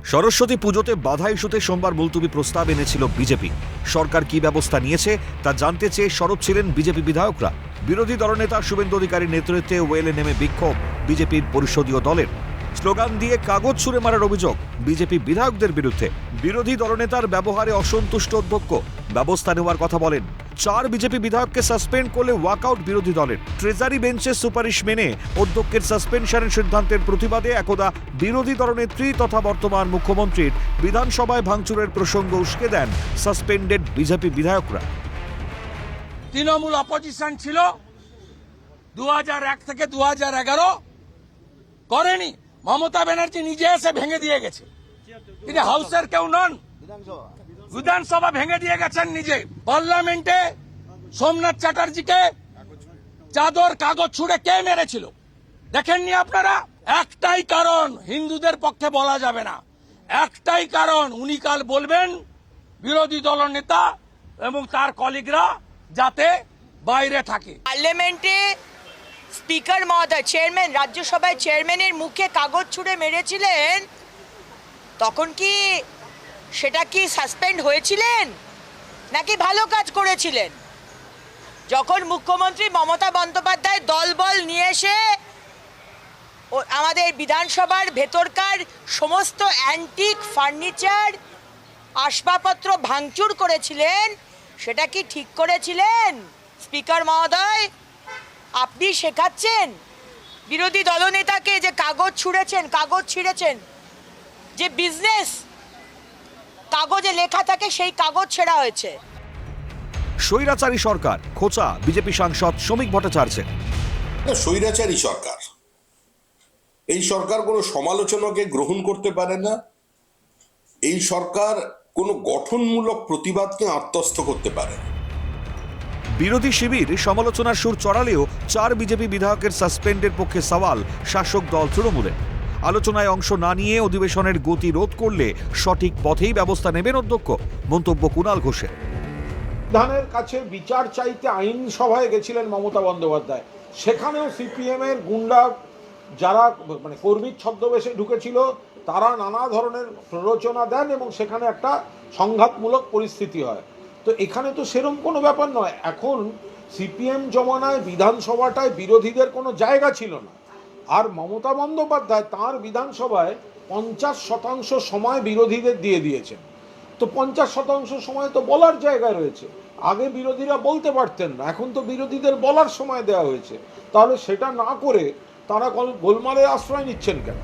সরস্বতী পুজোতে বাধা ইস্যুতে সোমবার মুলতুবি প্রস্তাব এনেছিল বিজেপি। সরকার কি ব্যবস্থা নিয়েছে তা জানতে চেয়ে সরব ছিলেন বিজেপি বিধায়করা। বিরোধী দলনেতা শুভেন্দু অধিকারীর নেতৃত্বে ওয়েলে নেমে বিক্ষোভ বিজেপির পরিষদীয় দলের। স্লোগান দিয়ে কাগজ ছুঁড়ে মারার অভিযোগ বিজেপি বিধায়কদের বিরুদ্ধে। বিরোধী দলনেতার ব্যবহারে অসন্তুষ্ট অধ্যক্ষ ব্যবস্থা নেওয়ার কথা বলেন। 4 বিজেপি বিধায়ককে সাসপেন্ড করলে ওয়াকআউট বিরোধী দলের। ট্রেজারি বেঞ্চের সুপারিশ মেনে অধ্যক্ষের সাসপেনশনের সিদ্ধান্তের প্রতিবাদে একদা বিরোধী দলনেত্রী তথা বর্তমান মুখ্যমন্ত্রীর বিধানসভায় ভাঙচুরের প্রসঙ্গ উস্কে দেন সাসপেন্ডেড বিজেপি বিধায়করা। তৃণমূল অপোজিশন ছিল 2001 থেকে 2011, করেনি। মমতা ব্যানার্জি নিজে এসে ভেঙে দিয়ে গেছে। তিনি হাউসের কেউ নন, বিধানসভা ভেঙে দিয়ে গেছেন নিজে। পার্লামেন্টে সোমনাথ চ্যাটার্জিকে চাদর কাগজ ছুঁড়ে কে মেরেছিল দেখেননি আপনারা? একটাই কারণ, হিন্দুদের পক্ষে বলা যাবে না, একটাই কারণ, উনি কাল বলবেন বিরোধী দলনেতা এবং তার কলিগরা যাতে বাইরে থাকে। পার্লামেন্টে স্পিকার মহোদয়, চেয়ারম্যান, রাজ্যসভায় চেয়ারম্যানের মুখে কাগজ ছুঁড়ে মেরেছিলেন, তখন কি সেটা কি সাসপেন্ড হয়েছিলেন নাকি ভালো কাজ করেছিলেন? যখন মুখ্যমন্ত্রী মমতা বন্দ্যোপাধ্যায় দলবল নিয়ে এসে আমাদের বিধানসভার ভেতরকার সমস্ত অ্যান্টিক ফার্নিচার আসবাবপত্র ভাঙচুর করেছিলেন, সেটা কি ঠিক করেছিলেন? স্পিকার মহোদয়, আপনি শেখাচ্ছেন বিরোধী দলনেতাকে যে কাগজ ছুঁড়েছেন, কাগজ ছিঁড়েছেন, যে বিজনেস কাগজে লেখা থাকে সেই কাগজ ছেঁড়া হয়েছে। স্বৈরাচারী সরকার খোঁচা বিজেপি সাংসদ শ্রমিক ভট্টাচার্যের। স্বৈরাচারী সরকার, এই সরকার কোনো সমালোচনাকে গ্রহণ করতে পারে না। এই সরকার কোনো গঠনমূলক প্রতিবাদকে আত্মস্থ করতে পারে না। বিরোধী শিবির সমালোচনার সুর চড়ালেও 4 বিজেপি বিধায়কের সাসপেন্ডের পক্ষে সওয়াল শাসক দল তৃণমূলের। আলোচনায় অংশ না নিয়ে অধিবেশনের গতি রোধ করলে সঠিক পথেই ব্যবস্থা নেবেন অধ্যক্ষ, মন্তব্য কুণাল ঘোষের। সংবিধানের কাছে বিচার চাইতে আইন সভায় গেছিলেন মমতা বন্দ্যোপাধ্যায়। সেখানেও সিপিএম এর গুন্ডা যারা কর্মীর ছদ্মবেশে ঢুকেছিল তারা নানা ধরনের প্ররোচনা দেন এবং সেখানে একটা সংঘাতমূলক পরিস্থিতি হয়। তো এখানে তো সেরকম কোনো ব্যাপার নয়। এখন সিপিএম জমানায় বিধানসভাটায় বিরোধীদের কোনো জায়গা ছিল না, আর মমতা বন্দ্যোপাধ্যায় তাঁর বিধানসভায় 50% সময় বিরোধীদের দিয়ে দিয়েছেন। তো 50% সময় তো বলার জায়গা রয়েছে। আগে বিরোধীরা বলতে পারতেন না, এখন তো বিরোধীদের বলার সময় দেওয়া হয়েছে। তাহলে সেটা না করে তারা গোলমালের আশ্রয় নিচ্ছেন কেন?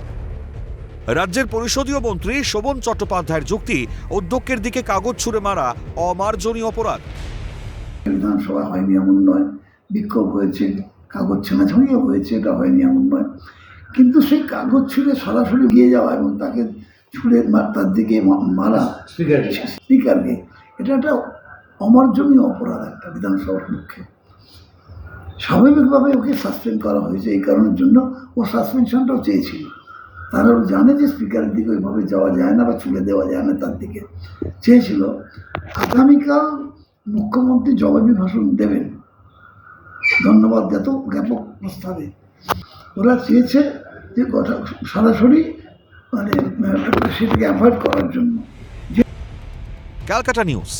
রাজ্যের পরিষদীয় মন্ত্রী শোভন চট্টোপাধ্যায়ের যুক্তি, অধ্যক্ষের দিকে কাগজ ছুঁড়ে মারা অমার্জনীয় অপরাধ। বিধানসভা হয়নি এমন নয়, বিক্ষোভ হয়েছে, কাগজ ছেঁড়াছড়িও হয়েছে, এটা হয়নি এমন নয়, কিন্তু সেই কাগজ ছুঁড়ে সরাসরি গিয়ে যাওয়া এবং তাকে ছুঁড়ে তার দিকে মারা স্পিকারকে, এটা একটা অমার্জনীয় অপরাধ একটা বিধানসভার পক্ষে। স্বাভাবিকভাবে ওকে সাসপেন্ড করা হয়েছে এই কারণের জন্য, ও সাসপেনশনটাও চেয়েছিল। তারা জানে যে স্পিকারের দিকে ওইভাবে যাওয়া যায় না বা ছুঁড়ে দেওয়া যায় না, তার দিকে চেয়েছিল। আগামীকাল মুখ্যমন্ত্রী জবাবি ভাষণ দেবেন, ধন্যবাদ জ্ঞাত জ্ঞাপক প্রস্তাবে। ওরা চেয়েছে যে সরাসরি সেটাকে অ্যাভয়েড করার জন্য। ক্যালকাটা নিউজ।